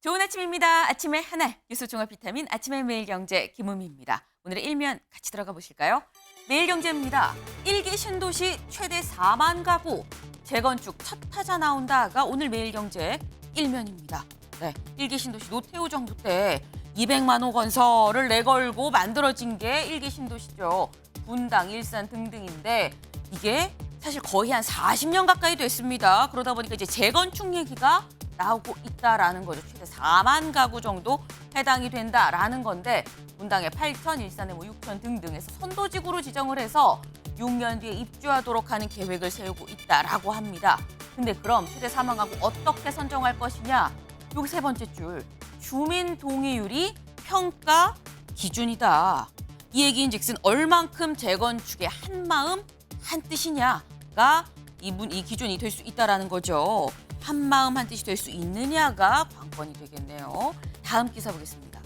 좋은 아침입니다. 아침의 하나 뉴스 종합 비타민 아침의 매일경제 김우미입니다. 오늘의 일면 같이 들어가 보실까요? 매일경제입니다. 1기 신도시 최대 4만 가구 재건축 첫 타자 나온다가 오늘 매일경제 일면입니다. 네, 1기 신도시 노태우 정부 때 200만 호 건설을 내걸고 만들어진 게 1기 신도시죠. 분당, 일산 등등인데 이게 사실 거의 한 40년 가까이 됐습니다. 그러다 보니까 이제 재건축 얘기가 나오고 있다라는 거죠. 최대 4만 가구 정도 해당이 된다라는 건데 분당에 8천, 일산에 6천 등등해서 선도지구로 지정을 해서 6년 뒤에 입주하도록 하는 계획을 세우고 있다라고 합니다. 근데 그럼 최대 4만 가구 어떻게 선정할 것이냐? 여기 세 번째 줄, 주민 동의율이 평가 기준이다. 이 얘기인즉슨 얼만큼 재건축에 한마음 한뜻이냐가 이 기준이 될 수 있다라는 거죠. 한마음 한뜻이 될 수 있느냐가 관건이 되겠네요. 다음 기사 보겠습니다.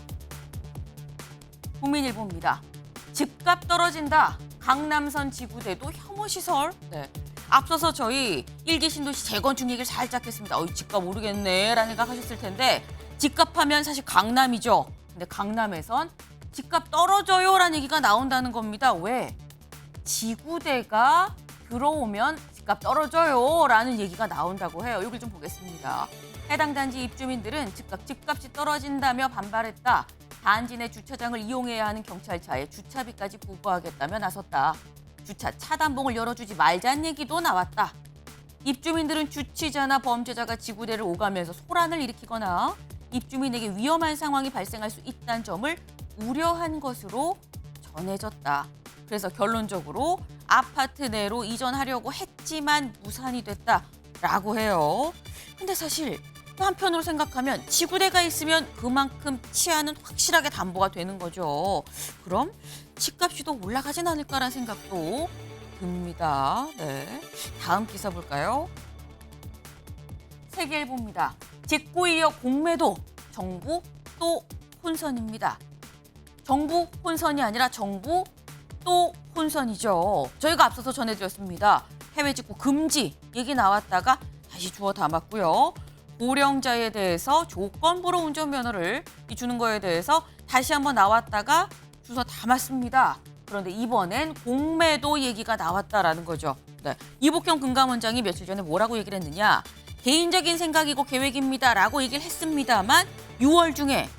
국민일보입니다. 집값 떨어진다. 강남선 지구대도 혐오시설. 네. 앞서서 저희 1기 신도시 재건축 얘기를 살짝 했습니다. 집값 오르겠네 라는 생각하셨을 텐데 집값하면 사실 강남이죠. 근데 강남에선 집값 떨어져요 라는 얘기가 나온다는 겁니다. 왜? 지구대가 들어오면 집값 떨어져요 라는 얘기가 나온다고 해요. 여기 좀 보겠습니다. 해당 단지 입주민들은 집값이 떨어진다며 반발했다. 단지 내 주차장을 이용해야 하는 경찰차에 주차비까지 부과하겠다며 나섰다. 주차 차단봉을 열어주지 말자는 얘기도 나왔다. 입주민들은 주치자나 범죄자가 지구대를 오가면서 소란을 일으키거나 입주민에게 위험한 상황이 발생할 수 있다는 점을 우려한 것으로 전해졌다. 그래서 결론적으로 아파트 내로 이전하려고 했지만 무산이 됐다라고 해요. 근데 사실 또 한편으로 생각하면 지구대가 있으면 그만큼 치안은 확실하게 담보가 되는 거죠. 그럼 집값이 더 올라가진 않을까라는 생각도 듭니다. 네, 다음 기사 볼까요? 세계일보입니다. 직구이역 공매도 정부 또 혼선입니다. 정부 혼선이 아니라 정부 또 혼선이죠. 저희가 앞서서 전해드렸습니다. 해외 직구 금지 얘기 나왔다가 다시 주워 담았고요. 고령자에 대해서 조건부로 운전면허를 주는 거에 대해서 다시 한번 나왔다가 주워 담았습니다. 그런데 이번엔 공매도 얘기가 나왔다라는 거죠. 네. 이복형 금감원장이 며칠 전에 뭐라고 얘기를 했느냐. 개인적인 생각이고 계획입니다라고 얘기를 했습니다만 6월 중에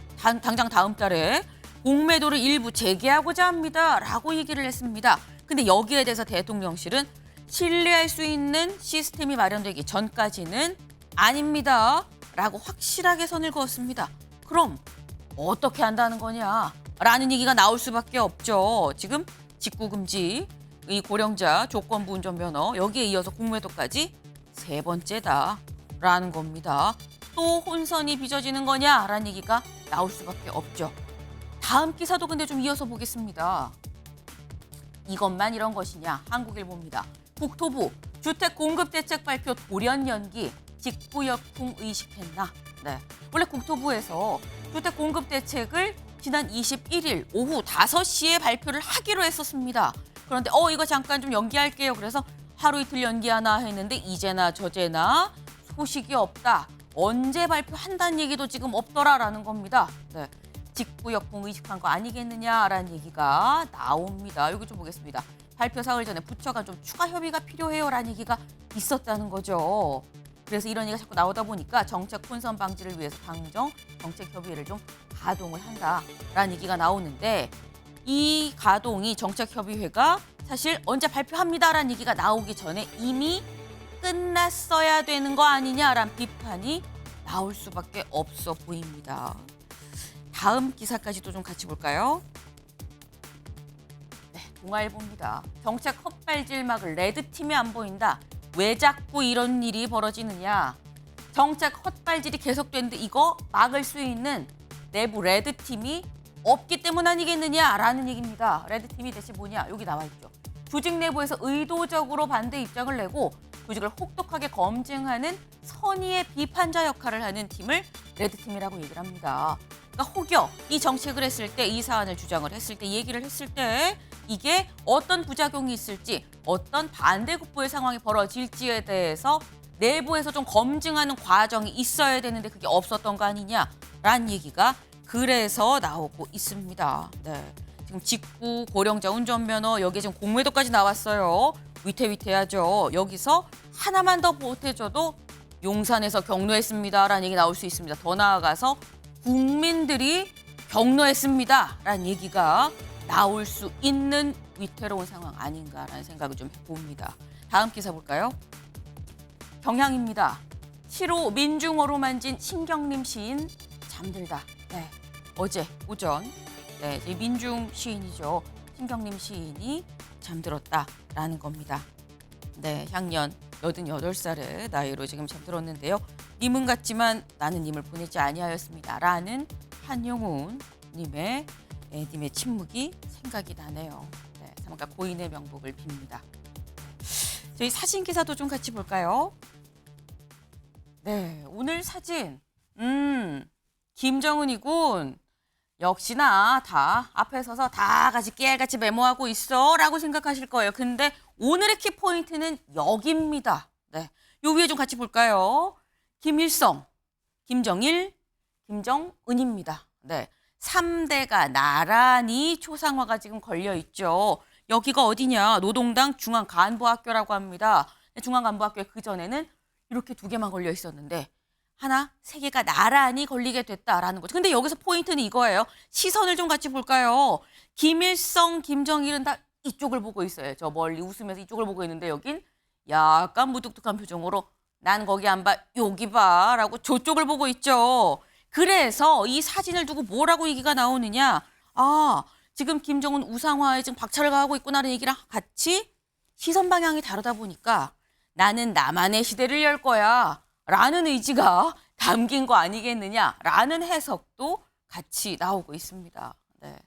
당장 다음 달에 공매도를 일부 재개하고자 합니다라고 얘기를 했습니다. 근데 여기에 대해서 대통령실은 신뢰할 수 있는 시스템이 마련되기 전까지는 아닙니다라고 확실하게 선을 그었습니다. 그럼 어떻게 한다는 거냐라는 얘기가 나올 수밖에 없죠. 지금 직구 금지, 이 고령자 조건부 운전면허 여기에 이어서 공매도까지 세 번째다라는 겁니다. 또 혼선이 빚어지는 거냐라는 얘기가 나올 수밖에 없죠. 다음 기사도 근데 좀 이어서 보겠습니다. 이것만 이런 것이냐? 한국일보입니다. 국토부 주택 공급 대책 발표 돌연 연기, 직구역풍 의식했나? 네. 원래 국토부에서 주택 공급 대책을 지난 21일 오후 5시에 발표를 하기로 했었습니다. 그런데 이거 잠깐 좀 연기할게요. 그래서 하루 이틀 연기하나 했는데 이제나 저제나 소식이 없다. 언제 발표한다는 얘기도 지금 없더라라는 겁니다. 네. 직구역풍 의식한 거 아니겠느냐라는 얘기가 나옵니다. 여기 좀 보겠습니다. 발표 사흘 전에 부처가 좀 추가 협의가 필요해요라는 얘기가 있었다는 거죠. 그래서 이런 얘기가 자꾸 나오다 보니까 정책 혼선 방지를 위해서 당정 정책협의회를 좀 가동을 한다라는 얘기가 나오는데 이 가동이 정책협의회가 사실 언제 발표합니다라는 얘기가 나오기 전에 이미 끝났어야 되는 거 아니냐라는 비판이 나올 수밖에 없어 보입니다. 다음 기사까지도 좀 같이 볼까요? 네, 동아일보입니다. 정책 헛발질 막을 레드팀이 안 보인다. 왜 자꾸 이런 일이 벌어지느냐. 정책 헛발질이 계속되는데 이거 막을 수 있는 내부 레드팀이 없기 때문 아니겠느냐라는 얘기입니다. 레드팀이 대체 뭐냐? 여기 나와 있죠. 조직 내부에서 의도적으로 반대 입장을 내고 조직을 혹독하게 검증하는 선의의 비판자 역할을 하는 팀을 레드팀이라고 얘기를 합니다. 그러니까 혹여 이 정책을 했을 때, 이 사안을 주장을 했을 때, 얘기를 했을 때 이게 어떤 부작용이 있을지, 어떤 반대급부의 상황이 벌어질지에 대해서 내부에서 좀 검증하는 과정이 있어야 되는데 그게 없었던 거 아니냐라는 얘기가 그래서 나오고 있습니다. 네. 지금 직구, 고령자 운전면허, 여기에 지금 공매도까지 나왔어요. 위태위태하죠. 여기서 하나만 더 보태줘도 용산에서 경로했습니다라는 얘기 나올 수 있습니다. 더 나아가서 국민들이 경로했습니다라는 얘기가 나올 수 있는 위태로운 상황 아닌가라는 생각을 좀 해봅니다. 다음 기사 볼까요? 경향입니다. 7호 민중어로 만진 신경림 시인 잠들다. 네, 어제 오전 네, 이제 민중 시인이죠. 신경림 시인이 잠들었다라는 겁니다. 네, 향년 88살의 나이로 지금 잠들었는데요. 님은 같지만 나는 님을 보내지 아니하였습니다. 라는 한용운 님의 침묵이 생각이 나네요. 네, 잠깐 고인의 명복을 빕니다. 저희 사진 기사도 좀 같이 볼까요? 네, 오늘 사진. 김정은이군. 역시나 다 앞에 서서 다 같이 깨알같이 메모하고 있어 라고 생각하실 거예요. 근데 오늘의 키포인트는 여기입니다. 네, 요 위에 좀 같이 볼까요? 김일성, 김정일, 김정은입니다. 네, 3대가 나란히 초상화가 지금 걸려 있죠. 여기가 어디냐? 노동당 중앙간부학교라고 합니다. 중앙간부학교에 그전에는 이렇게 2개만 걸려 있었는데 하나, 3개가 나란히 걸리게 됐다라는 거죠. 근데 여기서 포인트는 이거예요. 시선을 좀 같이 볼까요? 김일성, 김정일은 다 이쪽을 보고 있어요. 저 멀리 웃으면서 이쪽을 보고 있는데 여긴 약간 무뚝뚝한 표정으로 난 거기 안 봐, 여기 봐 라고 저쪽을 보고 있죠. 그래서 이 사진을 두고 뭐라고 얘기가 나오느냐. 아, 지금 김정은 우상화에 지금 박차를 가하고 있구나라는 얘기랑 같이 시선 방향이 다르다 보니까 나는 나만의 시대를 열 거야 라는 의지가 담긴 거 아니겠느냐라는 해석도 같이 나오고 있습니다. 네.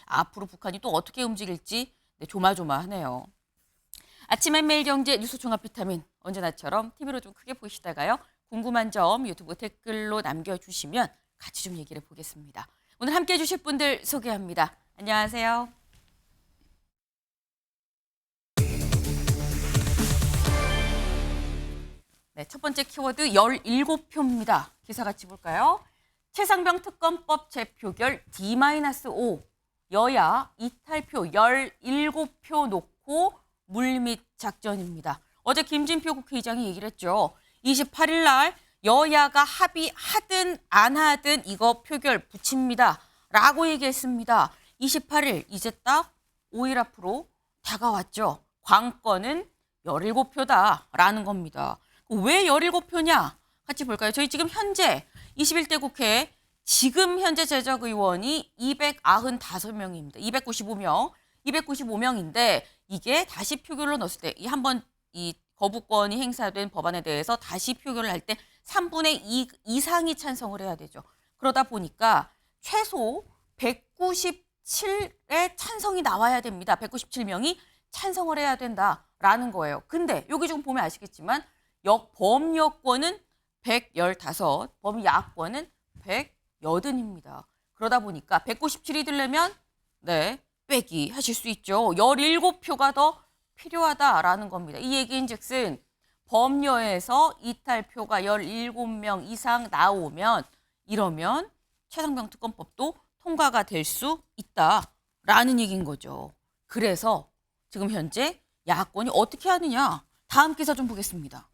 앞으로 북한이 또 어떻게 움직일지 네, 조마조마하네요. 아침엔 매일경제 뉴스 종합 비타민 언제나처럼 TV로 좀 크게 보시다가요. 궁금한 점 유튜브 댓글로 남겨주시면 같이 좀 얘기를 보겠습니다. 오늘 함께해 주실 분들 소개합니다. 안녕하세요. 네, 첫 번째 키워드 17표입니다. 기사 같이 볼까요? 최상병 특검법 재표결 D-5. 여야 이탈표 17표 놓고 물밑 작전입니다. 어제 김진표 국회의장이 얘기를 했죠. 28일 날 여야가 합의하든 안 하든 이거 표결 붙입니다. 라고 얘기했습니다. 28일 이제 딱 5일 앞으로 다가왔죠. 관건은 17표다라는 겁니다. 왜 17표냐? 같이 볼까요? 저희 지금 현재 21대 국회 지금 현재 재적 의원이 295명입니다. 295명. 295명인데 이게 다시 표결로 넣었을 때 한번 이 거부권이 행사된 법안에 대해서 다시 표결을 할 때 3분의 2 이상이 찬성을 해야 되죠. 그러다 보니까 최소 197의 찬성이 나와야 됩니다. 197명이 찬성을 해야 된다라는 거예요. 근데 여기 좀 보면 아시겠지만 범여권은 115, 범야권은 180입니다. 그러다 보니까 197이 되려면 네, 빼기 하실 수 있죠. 17표가 더 필요하다라는 겁니다. 이 얘기인즉슨 범여에서 이탈표가 17명 이상 나오면 이러면 최상병 특검법도 통과가 될 수 있다라는 얘기인 거죠. 그래서 지금 현재 야권이 어떻게 하느냐. 다음 기사 좀 보겠습니다.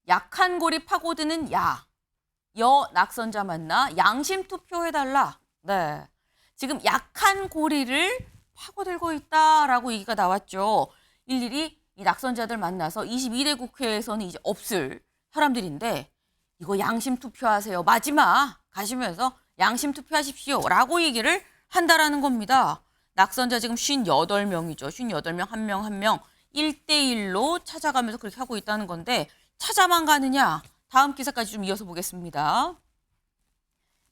약한 고리 파고드는 여 낙선자 만나 양심 투표해달라. 네, 지금 약한 고리를 파고들고 있다라고 얘기가 나왔죠. 일일이 이 낙선자들 만나서 22대 국회에서는 이제 없을 사람들인데 이거 양심 투표하세요. 마지막 가시면서 양심 투표하십시오. 라고 얘기를 한다라는 겁니다. 낙선자 지금 58명이죠. 58명, 한 명, 한 명 1대1로 찾아가면서 그렇게 하고 있다는 건데 찾아만 가느냐? 다음 기사까지 좀 이어서 보겠습니다.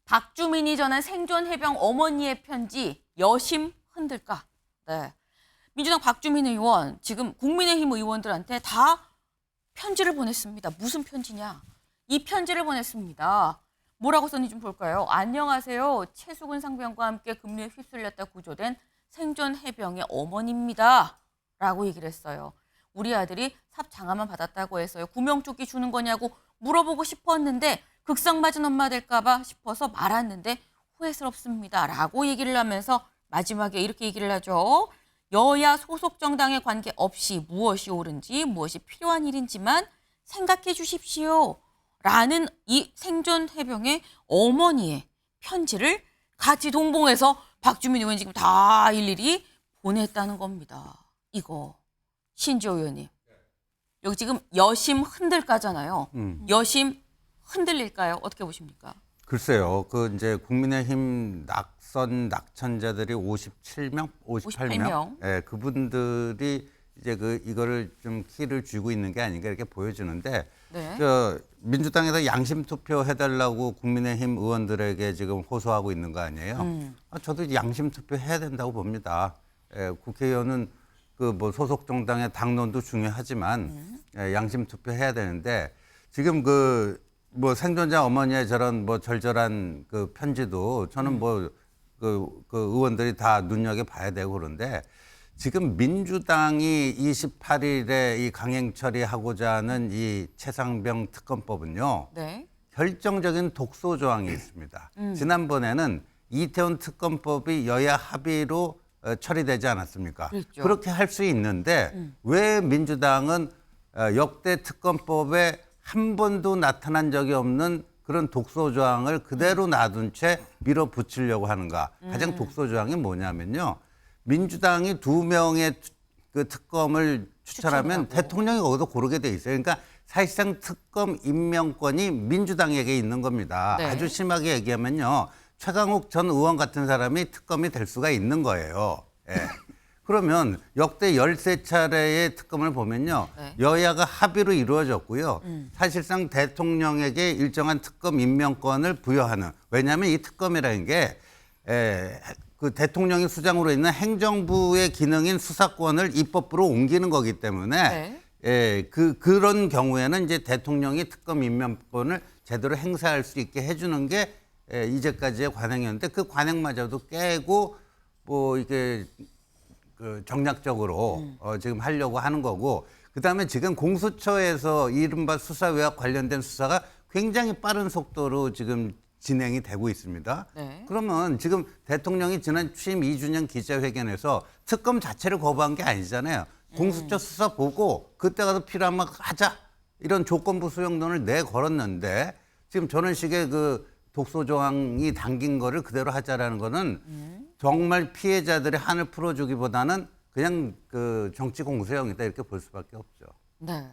박주민이 전한 생존 해병 어머니의 편지 여심 흔들까? 네. 민주당 박주민 의원 지금 국민의힘 의원들한테 다 편지를 보냈습니다. 무슨 편지냐? 이 편지를 보냈습니다. 뭐라고 썼는지 좀 볼까요? 안녕하세요. 최수근 상병과 함께 급류에 휩쓸렸다 구조된 생존 해병의 어머니입니다. 라고 얘기를 했어요. 우리 아들이 삽 장화만 받았다고 해서요. 구명조끼 주는 거냐고 물어보고 싶었는데 극성맞은 엄마 될까 봐 싶어서 말았는데 후회스럽습니다. 라고 얘기를 하면서 마지막에 이렇게 얘기를 하죠. 여야 소속 정당에 관계없이 무엇이 옳은지 무엇이 필요한 일인지만 생각해 주십시오. 라는 이 생존 해병의 어머니의 편지를 같이 동봉해서 박주민 의원 지금 다 일일이 보냈다는 겁니다. 이거 신지호 의원님. 여기 지금 여심 흔들까잖아요. 여심 흔들릴까요? 어떻게 보십니까? 글쎄요. 그 이제 국민의힘 낙선자들이 58명? 58명. 예, 그분들이 이제 이거를 좀 키를 쥐고 있는 게 아닌가 이렇게 보여주는데 네. 민주당에서 양심 투표 해달라고 국민의힘 의원들에게 지금 호소하고 있는 거 아니에요? 저도 양심 투표 해야 된다고 봅니다. 예, 국회의원은 그 뭐 소속 정당의 당론도 중요하지만 양심 투표 해야 되는데 지금 그 뭐 생존자 어머니의 저런 뭐 절절한 그 편지도 저는 뭐 그 의원들이 다 눈여겨 봐야 되고 그런데 지금 민주당이 28일에 이 강행 처리하고자 하는 이 최상병 특검법은요. 네. 결정적인 독소 조항이 있습니다. 지난번에는 이태원 특검법이 여야 합의로 처리되지 않았습니까? 그랬죠. 그렇게 할 수 있는데 왜 민주당은 역대 특검법에 한 번도 나타난 적이 없는 그런 독소 조항을 그대로 놔둔 채 밀어붙이려고 하는가? 가장 독소 조항이 뭐냐면요. 민주당이 2명의 그 특검을 추천하면 추천하고. 대통령이 거기서 고르게 돼 있어요. 그러니까 사실상 특검 임명권이 민주당에게 있는 겁니다. 네. 아주 심하게 얘기하면요. 최강욱 전 의원 같은 사람이 특검이 될 수가 있는 거예요. 예. 그러면 역대 13차례의 특검을 보면요. 네. 여야가 합의로 이루어졌고요. 사실상 대통령에게 일정한 특검 임명권을 부여하는. 왜냐하면 이 특검이라는 게 그 대통령이 수장으로 있는 행정부의 기능인 수사권을 입법부로 옮기는 거기 때문에 네. 그런 경우에는 이제 대통령이 특검 임명권을 제대로 행사할 수 있게 해주는 게 이제까지의 관행이었는데 그 관행마저도 깨고 뭐 이게 그 정략적으로 지금 하려고 하는 거고 그다음에 지금 공수처에서 이른바 수사 외압 관련된 수사가 굉장히 빠른 속도로 지금 진행이 되고 있습니다. 네. 그러면 지금 대통령이 지난 취임 2주년 기자회견에서 특검 자체를 거부한 게 아니잖아요. 공수처 수사 보고 그때 가서 필요하면 하자 이런 조건부 수용론을 내걸었는데 지금 저런 식의 그 독소 조항이 담긴 거를 그대로 하자라는 거는 정말 피해자들의 한을 풀어주기보다는 그냥 그 정치 공세형이다 이렇게 볼 수밖에 없죠. 네.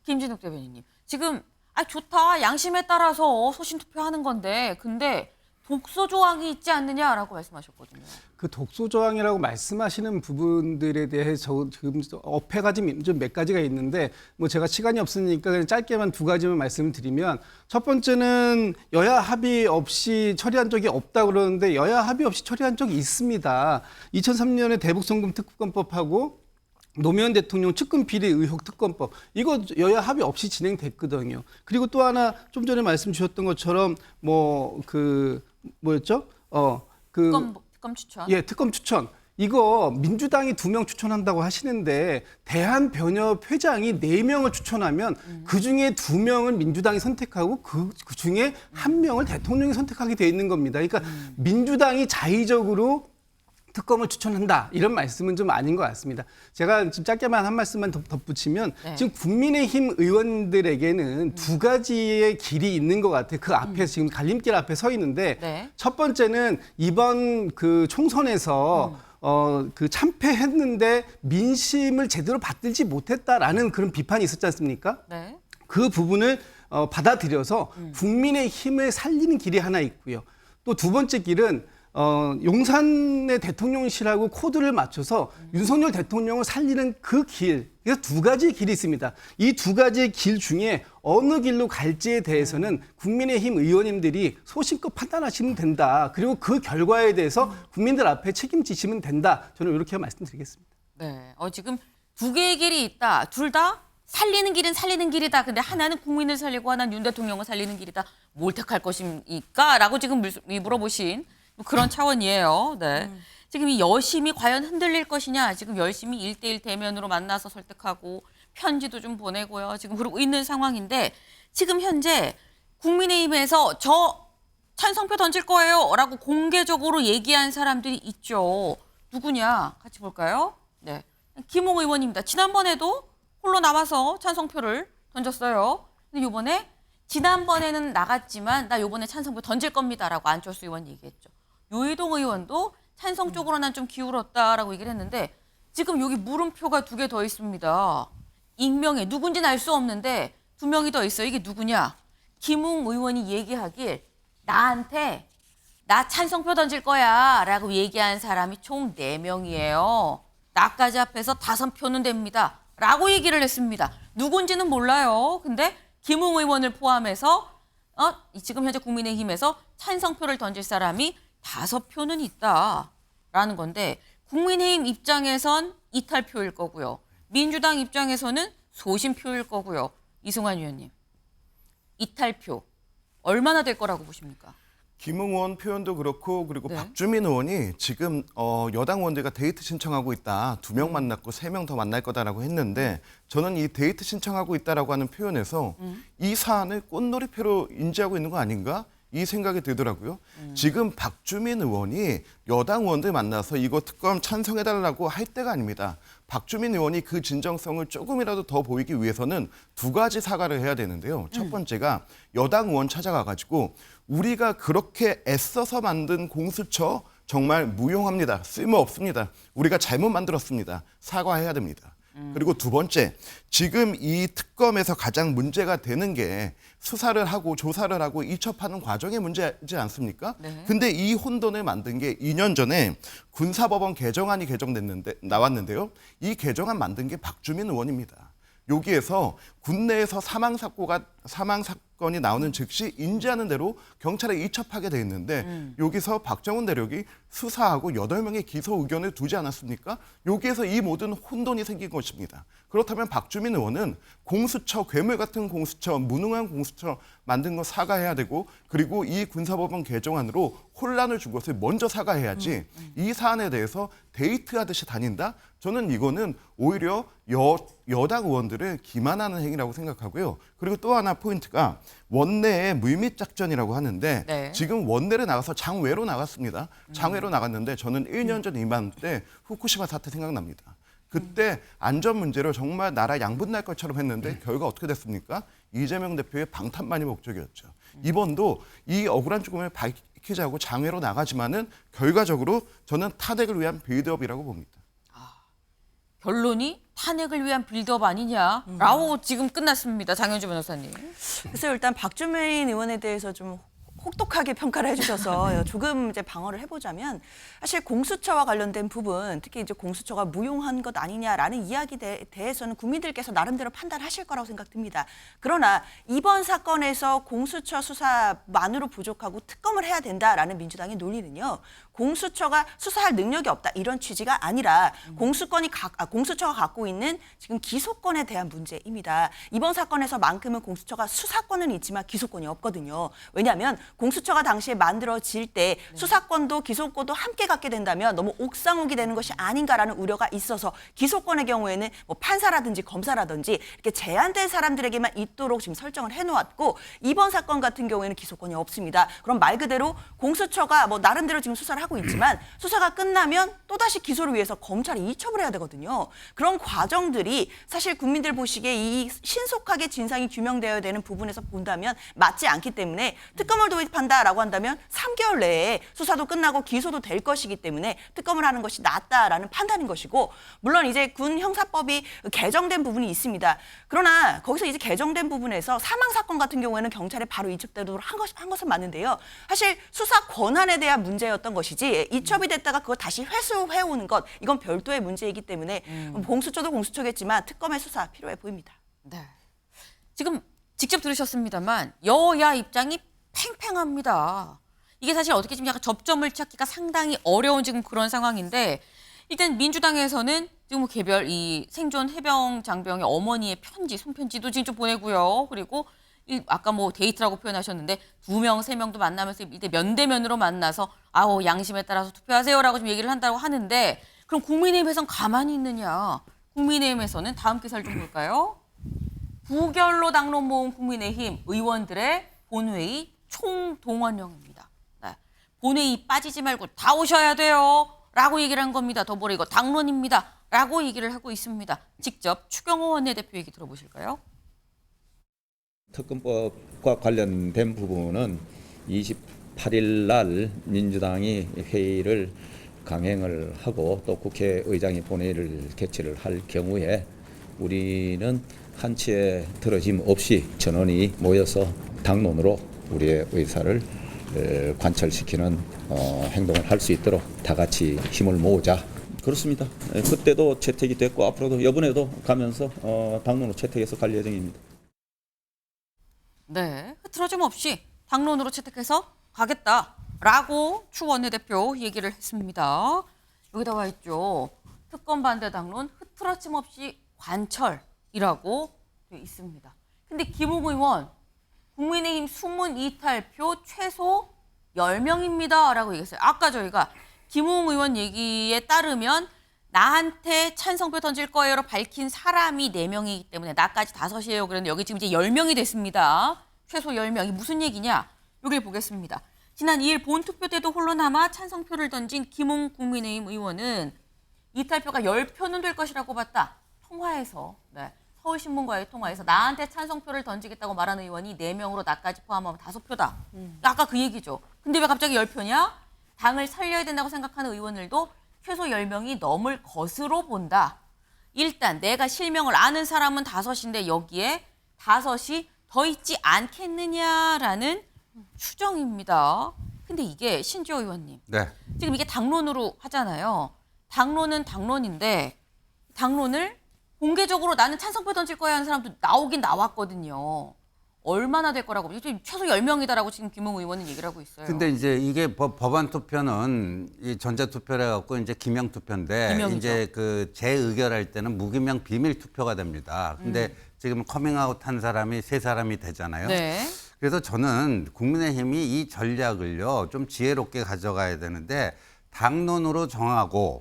김진욱 대변인님. 지금 좋다. 양심에 따라서 소신 투표하는 건데 근데 독소 조항이 있지 않느냐라고 말씀하셨거든요. 그 독소 조항이라고 말씀하시는 부분들에 대해 저 지금 어폐가 좀 몇 가지가 있는데 뭐 제가 시간이 없으니까 그냥 짧게만 두 가지만 말씀을 드리면 첫 번째는 여야 합의 없이 처리한 적이 없다 그러는데 여야 합의 없이 처리한 적이 있습니다. 2003년에 대북송금 특검법하고 노무현 대통령 측근 비리 의혹 특검법 이거 여야 합의 없이 진행됐거든요. 그리고 또 하나 좀 전에 말씀 주셨던 것처럼 뭐 그 뭐였죠? 특검 추천. 예, 특검 추천. 이거 민주당이 2명 추천한다고 하시는데 대한변협 회장이 4명을 추천하면 그중에 2명을 민주당이 선택하고 그 중에 1명을 대통령이 선택하게 돼 있는 겁니다. 그러니까 민주당이 자의적으로 특검을 추천한다 이런 말씀은 좀 아닌 것 같습니다. 제가 지금 짧게만 한 말씀만 덧붙이면 네. 지금 국민의힘 의원들에게는 두 가지의 길이 있는 것 같아요. 그 앞에 지금 갈림길 앞에 서 있는데 네. 첫 번째는 이번 그 총선에서 그 참패했는데 민심을 제대로 받들지 못했다라는 그런 비판이 있었지 않습니까? 네. 그 부분을 받아들여서 국민의 힘을 살리는 길이 하나 있고요. 또 두 번째 길은 용산의 대통령실하고 코드를 맞춰서 윤석열 대통령을 살리는 그 길. 그래서 두 가지의 길이 있습니다. 이 두 가지의 길 중에 어느 길로 갈지에 대해서는 국민의힘 의원님들이 소신껏 판단하시면 된다. 그리고 그 결과에 대해서 국민들 앞에 책임지시면 된다. 저는 이렇게 말씀드리겠습니다. 네. 지금 두 개의 길이 있다. 둘 다 살리는 길은 살리는 길이다. 근데 하나는 국민을 살리고 하나는 윤 대통령을 살리는 길이다. 뭘 택할 것입니까? 라고 지금 물어보신 그런 차원이에요. 네. 지금 이 여심이 과연 흔들릴 것이냐. 지금 열심히 1대1 대면으로 만나서 설득하고 편지도 좀 보내고요. 지금 그러고 있는 상황인데 지금 현재 국민의힘에서 저 찬성표 던질 거예요 라고 공개적으로 얘기한 사람들이 있죠. 누구냐 같이 볼까요? 네, 김웅 의원입니다. 지난번에도 홀로 나와서 찬성표를 던졌어요. 근데 이번에 지난번에는 나갔지만 나 이번에 찬성표 던질 겁니다라고 안철수 의원 얘기했죠. 유이동 의원도 찬성 쪽으로 난 좀 기울었다라고 얘기를 했는데 지금 여기 물음표가 2개 더 있습니다. 익명에 누군지는 알 수 없는데 2명이 더 있어요. 이게 누구냐? 김웅 의원이 얘기하길 나한테 나 찬성표 던질 거야 라고 얘기한 사람이 총 4명이에요. 나까지 합해서 5표는 됩니다. 라고 얘기를 했습니다. 누군지는 몰라요. 근데 김웅 의원을 포함해서 지금 현재 국민의힘에서 찬성표를 던질 사람이 5표는 있다라는 건데 국민의힘 입장에선 이탈표일 거고요. 민주당 입장에서는 소신표일 거고요. 이승환 의원님, 이탈표 얼마나 될 거라고 보십니까? 김웅 의원 표현도 그렇고 그리고 네. 박주민 의원이 지금 여당 의원들과 데이트 신청하고 있다. 2명 만났고 3명 더 만날 거다라고 했는데 저는 이 데이트 신청하고 있다라고 하는 표현에서 이 사안을 꽃놀이표로 인지하고 있는 거 아닌가? 이 생각이 들더라고요. 지금 박주민 의원이 여당 의원들 만나서 이거 특검 찬성해달라고 할 때가 아닙니다. 박주민 의원이 그 진정성을 조금이라도 더 보이기 위해서는 2가지 사과를 해야 되는데요. 첫 번째가 여당 의원 찾아가가지고 우리가 그렇게 애써서 만든 공수처 정말 무용합니다. 쓸모없습니다. 우리가 잘못 만들었습니다. 사과해야 됩니다. 그리고 2번째, 지금 이 특검에서 가장 문제가 되는 게 수사를 하고 조사를 하고 이첩하는 과정의 문제지 않습니까? 네. 근데 이 혼돈을 만든 게 2년 전에 군사법원 개정안이 나왔는데요. 이 개정안 만든 게 박주민 의원입니다. 여기에서 군내에서 사망 사건이 나오는 즉시 인지하는 대로 경찰에 이첩하게 돼 있는데 여기서 박정훈 대령이 수사하고 8명의 기소 의견을 두지 않았습니까? 여기에서 이 모든 혼돈이 생긴 것입니다. 그렇다면 박주민 의원은 공수처, 괴물 같은 공수처, 무능한 공수처 만든 거 사과해야 되고 그리고 이 군사법원 개정안으로 혼란을 준 것을 먼저 사과해야지 이 사안에 대해서 데이트하듯이 다닌다? 저는 이거는 오히려 여당 의원들을 기만하는 행위라고 생각하고요. 그리고 또 하나 포인트가 원내의 물밑 작전이라고 하는데 네. 지금 원내를 나가서 장외로 나갔습니다. 장외로 나갔는데 저는 1년 전 이맘때 후쿠시마 사태 생각납니다. 그때 안전 문제로 정말 나라 양분날 것처럼 했는데 결과 어떻게 됐습니까? 이재명 대표의 방탄만이 목적이었죠. 이번도 이 억울한 죽음을 밝히자고 장외로 나가지만은 결과적으로 저는 탄핵을 위한 빌드업이라고 봅니다. 결론이 탄핵을 위한 빌드업 아니냐라고 지금 끝났습니다. 장현주 변호사님. 그래서 일단 박주민 의원에 대해서 좀 혹독하게 평가를 해주셔서 조금 이제 방어를 해보자면 사실 공수처와 관련된 부분, 특히 이제 공수처가 무용한 것 아니냐라는 이야기에 대해서는 국민들께서 나름대로 판단하실 거라고 생각됩니다. 그러나 이번 사건에서 공수처 수사만으로 부족하고 특검을 해야 된다라는 민주당의 논리는요. 공수처가 수사할 능력이 없다 이런 취지가 아니라 공수처가 갖고 있는 지금 기소권에 대한 문제입니다. 이번 사건에서만큼은 공수처가 수사권은 있지만 기소권이 없거든요. 왜냐하면 공수처가 당시에 만들어질 때 수사권도 기소권도 함께 갖게 된다면 너무 옥상옥이 되는 것이 아닌가라는 우려가 있어서 기소권의 경우에는 뭐 판사라든지 검사라든지 이렇게 제한된 사람들에게만 있도록 지금 설정을 해놓았고 이번 사건 같은 경우에는 기소권이 없습니다. 그럼 말 그대로 공수처가 뭐 나름대로 지금 수사를 하고 있지만 수사가 끝나면 또다시 기소를 위해서 검찰이 이첩을 해야 되거든요. 그런 과정들이 사실 국민들 보시기에 이 신속하게 진상이 규명되어야 되는 부분에서 본다면 맞지 않기 때문에 특검을 도입한다라고 한다면 3개월 내에 수사도 끝나고 기소도 될 것이기 때문에 특검을 하는 것이 낫다라는 판단인 것이고 물론 이제 군 형사법이 개정된 부분이 있습니다. 그러나 거기서 이제 개정된 부분에서 사망 사건 같은 경우에는 경찰에 바로 이첩되도록 한 것은 맞는데요. 사실 수사 권한에 대한 문제였던 것이지 이첩이 됐다가 그걸 다시 회수해오는 것 이건 별도의 문제이기 때문에 공수처도 공수처겠지만 특검의 수사 필요해 보입니다. 네. 지금 직접 들으셨습니다만 여야 입장이 팽팽합니다. 이게 사실 어떻게 지금 약간 접점을 찾기가 상당히 어려운 지금 그런 상황인데 일단 민주당에서는 지금 뭐 개별 이 생존 해병 장병의 어머니의 편지, 손편지도 지금 좀 보내고요. 그리고 아까 뭐 데이트라고 표현하셨는데 2명, 3명도 만나면서 이때 면대면으로 만나서 아우 양심에 따라서 투표하세요라고 좀 얘기를 한다고 하는데 그럼 국민의힘에선 가만히 있느냐? 국민의힘에서는 다음 기사를 좀 볼까요? 부결로 당론 모은 국민의힘 의원들의 본회의 총동원령입니다. 네. 본회의 빠지지 말고 다 오셔야 돼요. 라고 얘기를 한 겁니다. 더불어 이거 당론입니다. 라고 얘기를 하고 있습니다. 직접 추경호 원내대표 얘기 들어보실까요? 특검법과 관련된 부분은 28일 날 민주당이 회의를 강행을 하고 또 국회의장이 본회의를 개최를 할 경우에 우리는 한치의 틀어짐 없이 전원이 모여서 당론으로 우리의 의사를 관철시키는 행동을 할 수 있도록 다 같이 힘을 모으자. 그렇습니다. 그때도 채택이 됐고 앞으로도 이번에도 가면서 당론으로 채택해서 갈 예정입니다. 네, 흐트러짐 없이 당론으로 채택해서 가겠다라고 추 원내대표 얘기를 했습니다. 여기다 와 있죠. 특검 반대 당론 흐트러짐 없이 관철이라고 돼 있습니다. 근데 김웅 의원 국민의힘 숨은 이탈표 최소 10명입니다. 라고 얘기했어요. 아까 저희가 김웅 의원 얘기에 따르면 나한테 찬성표 던질 거예요로 밝힌 사람이 4명이기 때문에 나까지 5이에요. 그런데 여기 지금 이제 10명이 됐습니다. 최소 10명. 이게 무슨 얘기냐? 여기를 보겠습니다. 지난 2일 본투표 때도 홀로 남아 찬성표를 던진 김웅 국민의힘 의원은 이탈표가 10표는 될 것이라고 봤다. 통화에서 서울신문과의 통화에서 나한테 찬성표를 던지겠다고 말하는 의원이 4명으로 나까지 포함하면 5표다. 아까 그 얘기죠. 근데 왜 갑자기 10표냐? 당을 살려야 된다고 생각하는 의원들도 최소 10명이 넘을 것으로 본다. 일단 내가 실명을 아는 사람은 5인데 여기에 5이 더 있지 않겠느냐라는 추정입니다. 근데 이게 신지호 의원님. 네. 지금 이게 당론으로 하잖아요. 당론은 당론인데 당론을 공개적으로 나는 찬성표 던질 거야 하는 사람도 나오긴 나왔거든요. 얼마나 될 거라고 지금 최소 10명이다라고 지금 김웅 의원은 얘기를 하고 있어요. 근데 이제 이게 법안 투표는 이 전자 투표를 해갖고 이제 기명 투표인데 기명이죠. 이제 그 재의결할 때는 무기명 비밀 투표가 됩니다. 근데 지금 커밍아웃 한 사람이 3사람이 되잖아요. 네. 그래서 저는 국민의힘이 이 전략을요 좀 지혜롭게 가져가야 되는데 당론으로 정하고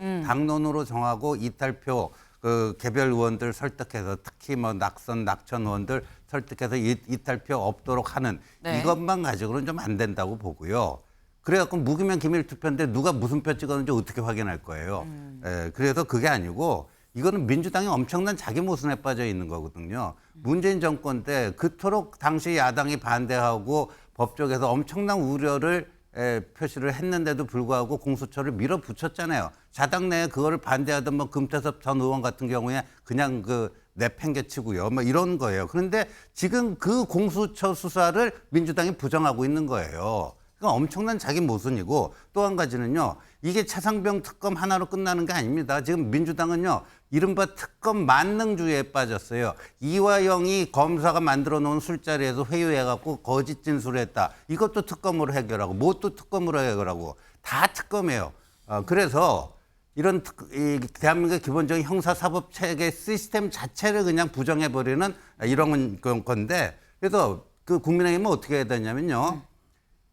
이탈표 그 개별 의원들 설득해서 특히 뭐 낙선 의원들 설득해서 이탈표 없도록 하는 네. 이것만 가지고는 좀 안 된다고 보고요. 그래갖고 무기명 기밀 투표인데 누가 무슨 표 찍었는지 어떻게 확인할 거예요. 그래서 그게 아니고 이거는 민주당이 엄청난 자기 모순에 빠져 있는 거거든요. 문재인 정권 때 그토록 당시 야당이 반대하고 법조계에서 엄청난 우려를 표시를 했는데도 불구하고 공수처를 밀어붙였잖아요. 자당 내에 그거를 반대하던 뭐 금태섭 전 의원 같은 경우에 그냥 그 내팽개치고요. 뭐 이런 거예요. 그런데 지금 그 공수처 수사를 민주당이 부정하고 있는 거예요. 그러니까 엄청난 자기 모순이고 또 한 가지는요. 이게 차상병 특검 하나로 끝나는 게 아닙니다. 지금 민주당은요. 이른바 특검 만능주의에 빠졌어요. 이화영이 검사가 만들어 놓은 술자리에서 회유해갖고 거짓 진술했다. 이것도 특검으로 해결하고 뭣도 특검으로 해결하고 다 특검이에요. 그래서 이런 이 대한민국의 기본적인 형사사법 체계 시스템 자체를 그냥 부정해버리는 이런 건데 그래서 그 국민의힘은 어떻게 해야 되냐면요.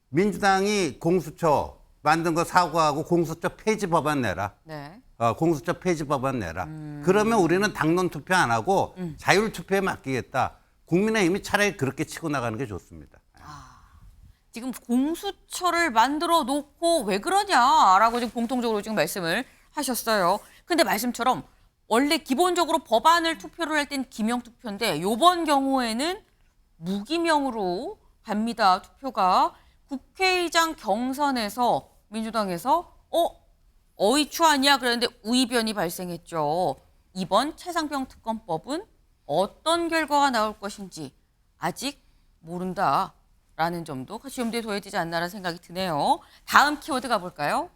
민주당이 공수처 만든 거 사과하고 공수처 폐지 법안 내라. 네. 공수처 폐지 법안 내라. 그러면 우리는 당론 투표 안 하고 자율 투표에 맡기겠다. 국민의힘이 차라리 그렇게 치고 나가는 게 좋습니다. 지금 공수처를 만들어 놓고 왜 그러냐라고 지금 공통적으로 지금 말씀을 하셨어요. 근데 말씀처럼 원래 기본적으로 법안을 투표를 할 땐 기명 투표인데 이번 경우에는 무기명으로 갑니다. 투표가 국회의장 경선에서 민주당에서 어이추하냐 그랬는데 우이변이 발생했죠. 이번 최상병 특검법은 어떤 결과가 나올 것인지 아직 모른다라는 점도 같이 염두에 둬야 되지 않나라는 생각이 드네요. 다음 키워드 가볼까요?